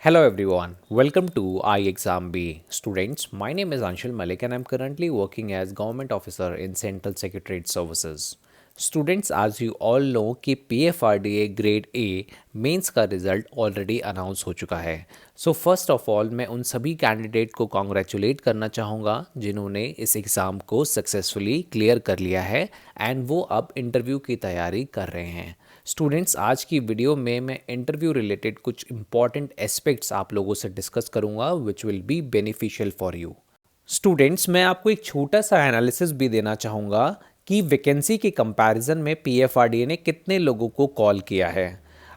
Hello everyone, welcome to iExam B. Students, my name is Anshul Malik and I'm currently working as government officer in Central Secretariat Services. Students आज you all know कि PFRDA grade ए mains का result already announce हो चुका है। So first of all मैं उन सभी candidate को कॉन्ग्रेचुलेट करना चाहूँगा जिन्होंने इस एग्ज़ाम को सक्सेसफुली क्लियर कर लिया है एंड वो अब इंटरव्यू की तैयारी कर रहे हैं। स्टूडेंट्स आज की वीडियो में मैं इंटरव्यू रिलेटेड कुछ इंपॉर्टेंट एस्पेक्ट्स आप लोगों से डिस्कस करूँगा which will be beneficial for you. Students मैं आपको एक छोटा सा एनालिसिस भी देना चाहूँगा कि वैकेंसी के कंपैरिजन में पीएफआरडीए ने कितने लोगों को कॉल किया है।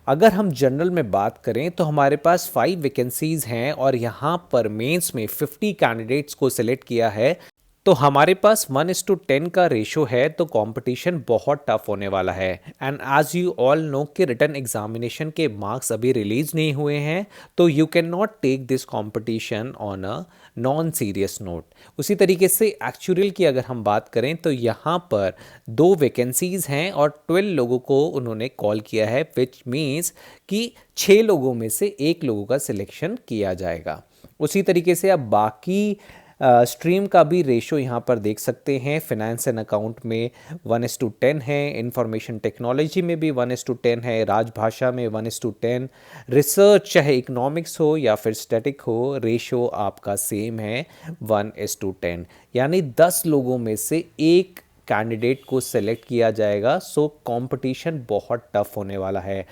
अगर हम जनरल में बात करें तो हमारे पास 5 वैकेंसीज हैं और यहाँ पर मेंस में 50 कैंडिडेट्स को सिलेक्ट किया है। तो हमारे पास 1:10 का रेशो है, तो कंपटीशन बहुत टफ होने वाला है। And as you all know कि रिटन एग्जामिनेशन के मार्क्स अभी रिलीज नहीं हुए हैं, तो you can not take this competition on a non serious note. उसी तरीके से एक्चुअल की अगर हम बात करें तो यहाँ पर 2 वैकेंसीज हैं और 12 लोगों को उन्होंने कॉल किया है, विच मीन्स कि 6 लोगों में से 1 लोगों का सिलेक्शन किया जाएगा। उसी तरीके से अब बाकी स्ट्रीम का भी रेशो यहाँ पर देख सकते हैं। फिनेंस एंड अकाउंट में 1:10 है, इंफॉर्मेशन टेक्नोलॉजी में भी 1:10 है, राजभाषा में 1:10, रिसर्च चाहे इकोनॉमिक्स हो या फिर स्टैटिक हो, रेशो आपका सेम है 1:10। यानी 10 लोगों में से एक कैंडिडेट को सेलेक्ट किया जाएगा। सो कंपटीशन बहुत टफ होने वाला है।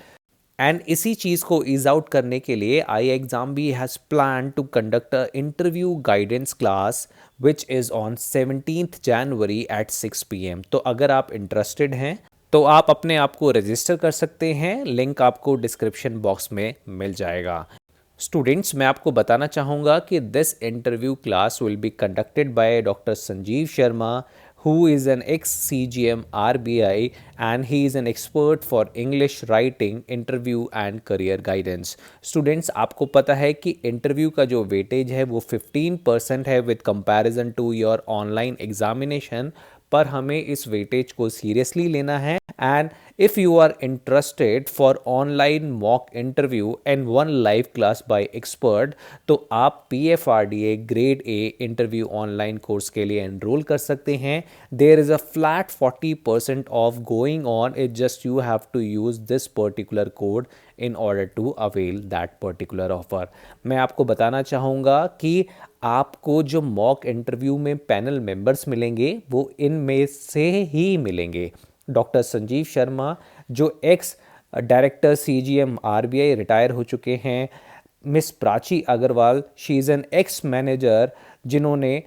एंड इसी चीज़ को ईज आउट करने के लिए I exam B has plan to conduct a interview guidance class which is on 17th January at 6 PM। तो अगर आप इंटरेस्टेड हैं तो आप अपने आप को रजिस्टर कर सकते हैं, लिंक आपको डिस्क्रिप्शन बॉक्स में मिल जाएगा। स्टूडेंट्स मैं आपको बताना चाहूँगा कि this interview class will be conducted by doctor Sanjeev Sharma, who is an ex-CGM RBI and he is an expert for English writing, interview and career guidance। Students आपको पता है कि इंटरव्यू का जो वेटेज है वो 15% है with comparison to your online examination, पर हमें इस वेटेज को सीरियसली लेना है। And if you are interested for online mock interview and one live class by expert, तो आप PFRDA grade A interview online course के लिए एनरोल कर सकते हैं। There is a flat 40% off going on, it just you have to use this particular code in order to avail that particular offer. मैं आपको बताना चाहूँगा कि आपको जो मॉक इंटरव्यू में पैनल मेंबर्स मिलेंगे वो इनमें से ही मिलेंगे। डॉक्टर संजीव शर्मा जो ex director CGM RBI retire हो चुके हैं, miss Prachi Agarwal she is an ex manager जिन्होंने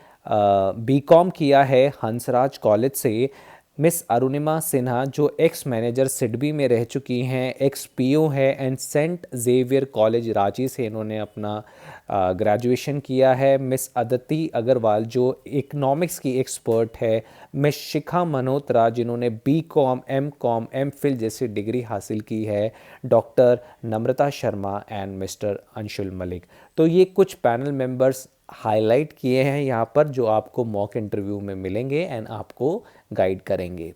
BCom किया है हंसराज कॉलेज से, मिस अरुणिमा सिन्हा जो एक्स मैनेजर सिडबी में रह चुकी हैं, एक्स PO है and saint Xavier college Ranchi से इन्होंने अपना ग्रेजुएशन किया है, मिस अदिति अग्रवाल जो इकोनॉमिक्स की एक्सपर्ट है, मिस शिखा मल्होत्रा जिन्होंने BCom MCom MPhil जैसी डिग्री हासिल की है, doctor Namrata Sharma and mister Anshul Malik. तो ये कुछ पैनल मेंबर्स हाईलाइट किए हैं यहाँ पर जो आपको मॉक इंटरव्यू में मिलेंगे एंड आपको गाइड करेंगे।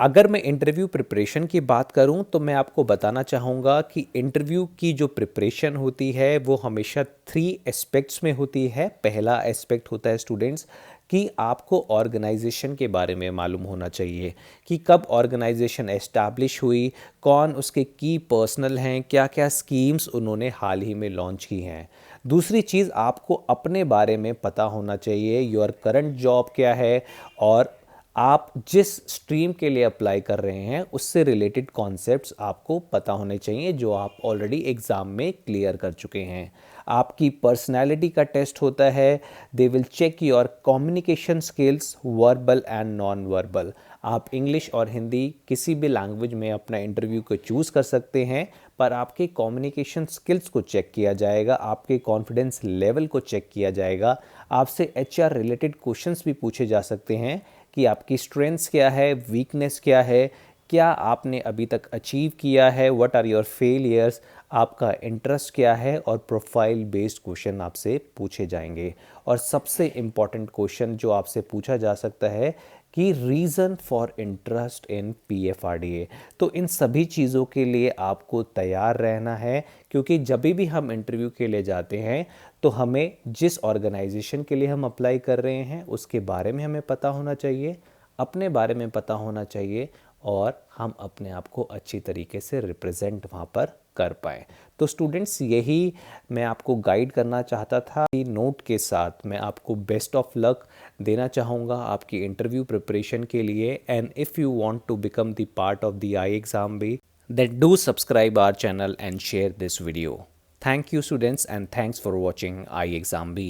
अगर मैं इंटरव्यू प्रिपरेशन की बात करूं तो मैं आपको बताना चाहूँगा कि इंटरव्यू की जो प्रिपरेशन होती है वो हमेशा 3 एस्पेक्ट्स में होती है। पहला एस्पेक्ट होता है स्टूडेंट्स कि आपको ऑर्गेनाइजेशन के बारे में मालूम होना चाहिए कि कब ऑर्गेनाइजेशन एस्टैब्लिश हुई, कौन उसके की पर्सनल हैं, क्या क्या स्कीम्स उन्होंने हाल ही में लॉन्च की हैं। दूसरी चीज़ आपको अपने बारे में पता होना चाहिए, योर करंट जॉब क्या है और आप जिस स्ट्रीम के लिए अप्लाई कर रहे हैं उससे रिलेटेड कॉन्सेप्ट्स आपको पता होने चाहिए जो आप ऑलरेडी एग्ज़ाम में क्लियर कर चुके हैं। आपकी पर्सनैलिटी का टेस्ट होता है, they will check your communication skills verbal and non verbal. आप इंग्लिश और हिंदी किसी भी लैंग्वेज में अपना इंटरव्यू को चूज़ कर सकते हैं, पर आपके कम्युनिकेशन स्किल्स को चेक किया जाएगा, आपके कॉन्फिडेंस लेवल को चेक किया जाएगा। आपसे HR रिलेटेड क्वेश्चंस भी पूछे जा सकते हैं कि आपकी स्ट्रेंथ्स क्या है, वीकनेस क्या है, क्या आपने अभी तक अचीव किया है, व्हाट आर योर फेलियर्स, आपका इंटरेस्ट क्या है, और प्रोफाइल बेस्ड क्वेश्चन आपसे पूछे जाएंगे। और सबसे इम्पॉर्टेंट क्वेश्चन जो आपसे पूछा जा सकता है कि reason for interest in PFRDA। तो इन सभी चीज़ों के लिए आपको तैयार रहना है, क्योंकि जब भी हम इंटरव्यू के लिए जाते हैं तो हमें जिस ऑर्गेनाइजेशन के लिए हम अप्लाई कर रहे हैं उसके बारे में हमें पता होना चाहिए, अपने बारे में पता होना चाहिए, और हम अपने आप को अच्छी तरीके से रिप्रेजेंट वहाँ पर कर पाएँ। तो स्टूडेंट्स, यही मैं आपको गाइड करना चाहता था। नोट के साथ मैं आपको बेस्ट ऑफ लक देना चाहूँगा आपकी इंटरव्यू प्रिपरेशन के लिए। And if you want to become the part of the I exam B, then do subscribe our channel and share this video. Thank you students, and thanks for watching iExam B.